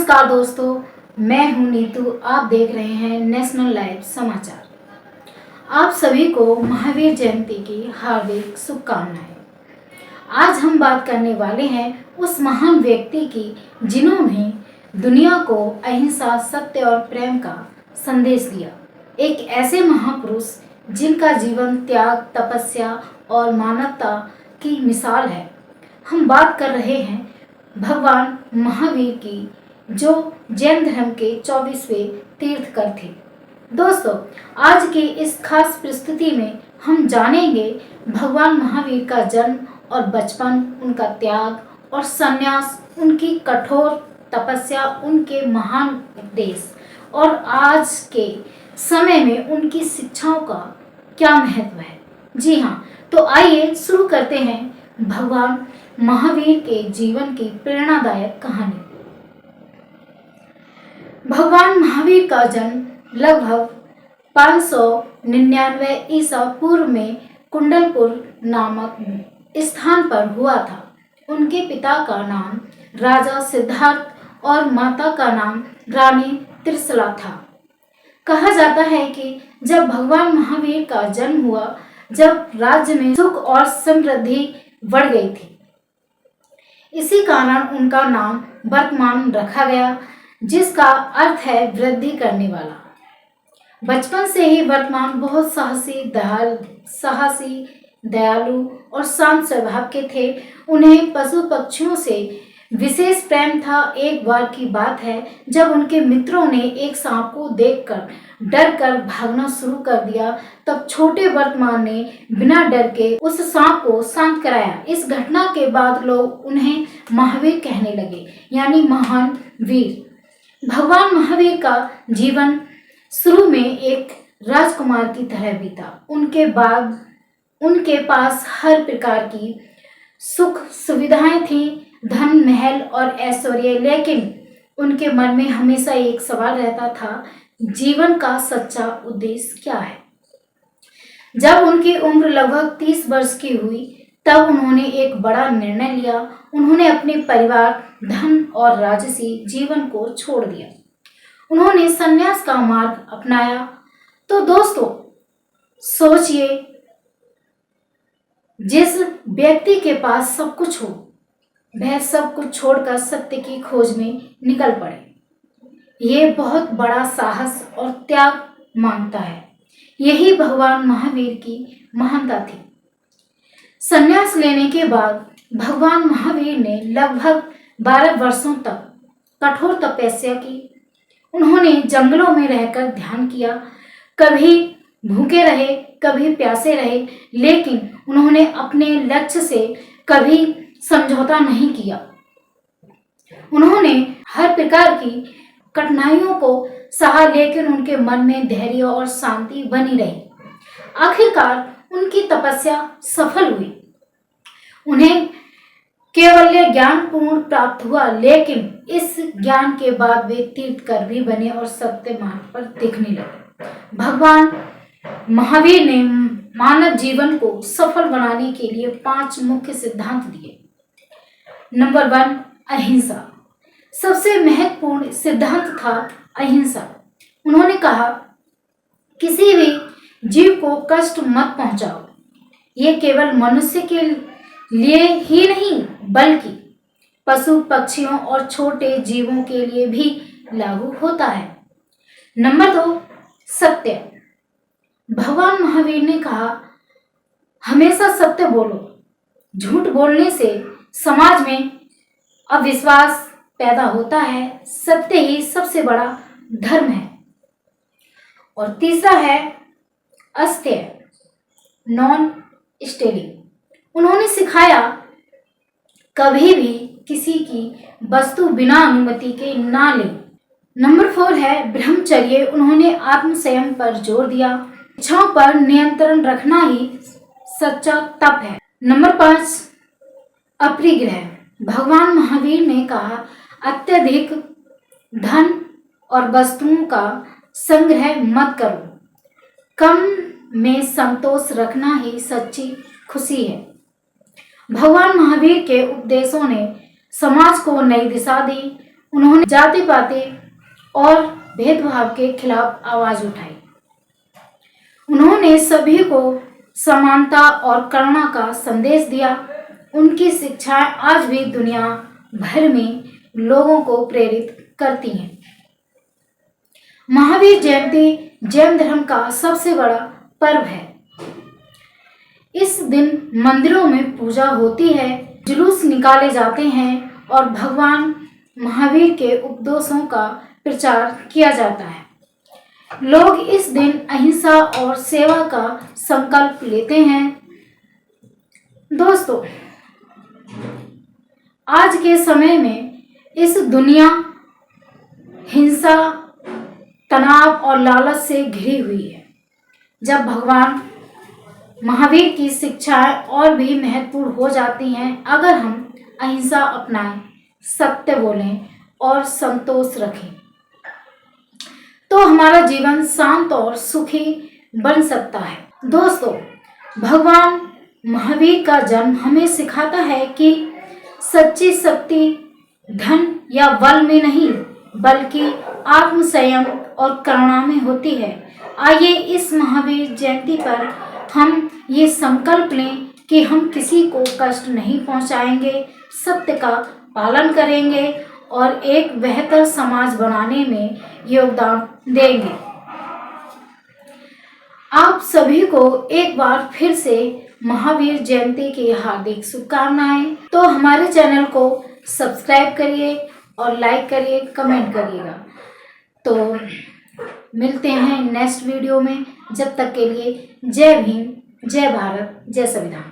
नमस्कार दोस्तों, मैं हूं नीतू। आप देख रहे हैं नेशनल लाइव समाचार। आप सभी को महावीर जयंती की हार्दिक शुभकामनाएं। आज हम बात करने वाले हैं उस महान व्यक्ति की जिन्होंने दुनिया को अहिंसा, सत्य और प्रेम का संदेश दिया। एक ऐसे महापुरुष जिनका जीवन त्याग, तपस्या और मानवता की मिसाल है। हम बात कर रहे हैं भगवान महावीर की, जो जैन धर्म के 24वें तीर्थकर थे। दोस्तों, आज की इस खास प्रस्तुति में हम जानेंगे भगवान महावीर का जन्म और बचपन, उनका त्याग और संन्यास, उनकी कठोर तपस्या, उनके महान उपदेश और आज के समय में उनकी शिक्षाओं का क्या महत्व है। जी हाँ, तो आइए शुरू करते हैं भगवान महावीर के जीवन की प्रेरणादायक कहानी। भगवान महावीर का जन्म लगभग 599 ईसा पूर्व में कुंडलपुर नामक स्थान पर हुआ था। उनके पिता का नाम राजा सिद्धार्थ और माता का नाम रानी त्रिशला था। कहा जाता है कि जब भगवान महावीर का जन्म हुआ, जब राज्य में सुख और समृद्धि बढ़ गई थी, इसी कारण उनका नाम वर्तमान रखा गया, जिसका अर्थ है वृद्धि करने वाला। बचपन से ही वर्तमान बहुत साहसी, दयालु और शांत स्वभाव के थे। उन्हें पशु पक्षियों से विशेष प्रेम था। एक बार की बात है जब उनके मित्रों ने एक सांप को देखकर डर कर भागना शुरू कर दिया, तब छोटे वर्तमान ने बिना डर के उस सांप को शांत कराया। इस घटना के बाद लोग उन्हें महावीर कहने लगे, यानी महान वीर। भगवान महावीर का जीवन शुरू में एक राजकुमार की तरह बीता। उनके बाद उनके पास हर प्रकार की सुख सुविधाएं थी, धन, महल और ऐश्वर्य, लेकिन उनके मन में हमेशा एक सवाल रहता था, जीवन का सच्चा उद्देश्य क्या है। जब उनकी उम्र लगभग 30 वर्ष की हुई, तब उन्होंने एक बड़ा निर्णय लिया। उन्होंने अपने परिवार, धन और राजसी जीवन को छोड़ दिया। उन्होंने संन्यास का मार्ग अपनाया। तो दोस्तों, सोचिए, जिस व्यक्ति के पास सब कुछ हो, वह सब कुछ छोड़कर सत्य की खोज में निकल पड़े। ये बहुत बड़ा साहस और त्याग मांगता है। यही भगवान महावीर की महानता थी। संन्यास लेने के बाद भगवान महावीर ने लगभग 12 वर्षों तक कठोर तपस्या की। उन्होंने जंगलों में रहकर ध्यान किया। कभी भूखे रहे, कभी प्यासे रहे, लेकिन उन्होंने अपने लक्ष्य से कभी समझौता नहीं किया। उन्होंने हर प्रकार की कठिनाइयों को सहा, लेकिन उनके मन में धैर्य और शांति बनी रही। आखिरकार उनकी तपस्या सफल हुई। उन्हें केवल्य ज्ञान पूर्ण प्राप्त हुआ, लेकिन इस ज्ञान के बाद वे तीर्थकर भी बने और सत्य मार्ग पर दिखने लगे। भगवान महावीर ने मानव जीवन को सफल बनाने के लिए 5 मुख्य सिद्धांत दिए। नंबर 1, अहिंसा। सबसे महत्वपूर्ण सिद्धांत था अहिंसा। उन्होंने कहा, किसी भी जीव को कष्ट मत पहुंचाओ। ये केवल मनुष्य के लिए ही नहीं, बल्कि पशु पक्षियों और छोटे जीवों के लिए भी लागू होता है। नंबर 2, सत्य। भगवान महावीर ने कहा, हमेशा सत्य बोलो। झूठ बोलने से समाज में अविश्वास पैदा होता है। सत्य ही सबसे बड़ा धर्म है। और तीसरा है अस्तेय, नॉन स्टेलिंग। उन्होंने सिखाया, कभी भी किसी की वस्तु बिना अनुमति के ना लें। नंबर 4 है ब्रह्मचर्य। उन्होंने आत्म संयम पर जोर दिया। इच्छाओं पर नियंत्रण रखना ही सच्चा तप है। नंबर 5, अपरिग्रह। भगवान महावीर ने कहा, अत्यधिक धन और वस्तुओं का संग्रह मत करो। कम में संतोष रखना ही सच्ची खुशी है। भगवान महावीर के उपदेशों ने समाज को नई दिशा दी। उन्होंने जाति पाति और भेदभाव के खिलाफ आवाज उठाई। उन्होंने सभी को समानता और करुणा का संदेश दिया। उनकी शिक्षाएं आज भी दुनिया भर में लोगों को प्रेरित करती हैं। महावीर जयंती जैन धर्म का सबसे बड़ा पर्व है। इस दिन मंदिरों में पूजा होती है, जुलूस निकाले जाते हैं और भगवान महावीर के उपदेशों का प्रचार किया जाता है। लोग इस दिन अहिंसा और सेवा का संकल्प लेते हैं। दोस्तों, आज के समय में इस दुनिया हिंसा, तनाव और लालच से घिरी हुई है। जब भगवान महावीर की शिक्षाएं और भी महत्वपूर्ण हो जाती हैं अगर हम अहिंसा अपनाएं, सत्य बोलें और संतोष रखें, तो हमारा जीवन शांत और सुखी बन सकता है। दोस्तों, भगवान महावीर का जन्म हमें सिखाता है कि सच्ची शक्ति धन या बल में नहीं, बल्कि आत्म संयम और करुणा में होती है। आइए इस महावीर जयंती पर हम ये संकल्प लें कि हम किसी को कष्ट नहीं पहुंचाएंगे, सत्य का पालन करेंगे और एक बेहतर समाज बनाने में योगदान देंगे। आप सभी को एक बार फिर से महावीर जयंती की हार्दिक शुभकामनाएं। तो हमारे चैनल को सब्सक्राइब करिए और लाइक करिए, कमेंट करिएगा। तो मिलते हैं नेक्स्ट वीडियो में। जब तक के लिए जय भीम, जय भारत, जय संविधान।